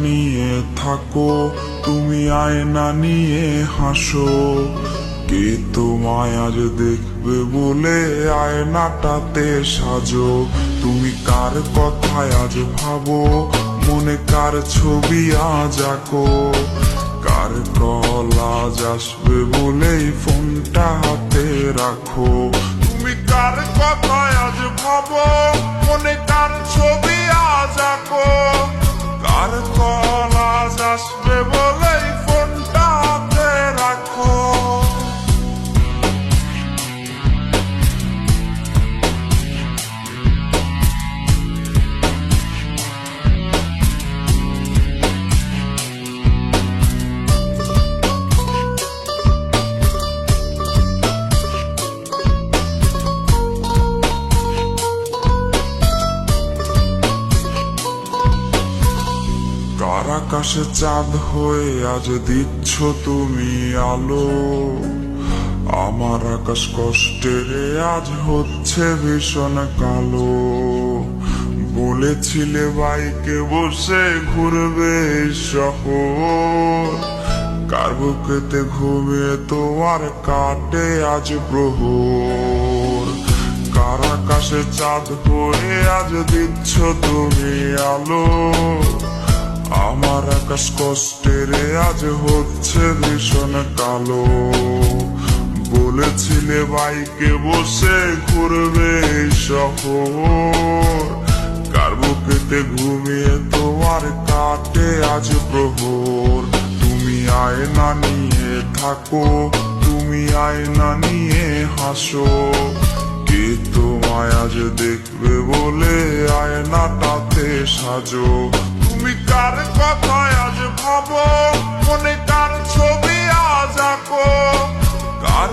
নিয়ে থাকো, তুমি আয়না নিয়ে হাসো। কে তোমায় আজ দেখবে বলে আয়নাটাতে সাজো। তুমি কার কথায় আজ ভাবো, মনে কার ছবি আজ আঁকো। কার কল আজ আসবে বলেই ফোনটা হাতে রাখো। তুমি কার কথায় আজ ভাবো, মনে কার ছবি আজ আঁকো। কার কল আজ আসবে বলেই ফোনটা হাতে রাখো। কার আকাশে চাঁদ হয়ে আজ দিচ্ছ তুমি আলো। আমার আকাশ কষ্টের আজ হচ্ছে ভীষণ কালো। বলেছিলে বাইকে বসে ঘুরবে শহর, কার বুকেতে ঘুমিয়ে তোমার কাটে আজ প্রহর। কার আকাশে চাঁদ হয়ে আজ দিচ্ছ তুমি আলো। আমার আকাশ কষ্টের আজ হচ্ছে ভীষণ কালো। বলেছিলে বাইকে বসে ঘুরবে শহর, কার বুকেতে ঘুমিয়ে তোমার কাটে আজ প্রহর। তুমি আয়না নিয়ে থাকো, তুমি আয়না নিয়ে হাসো। কে তোমায় আজ দেখবে বলে আয়নাটাতে সাজো। তুমি কার কথায় আজ ভাবো, মনে কার ছবি আজ আঁকো। কার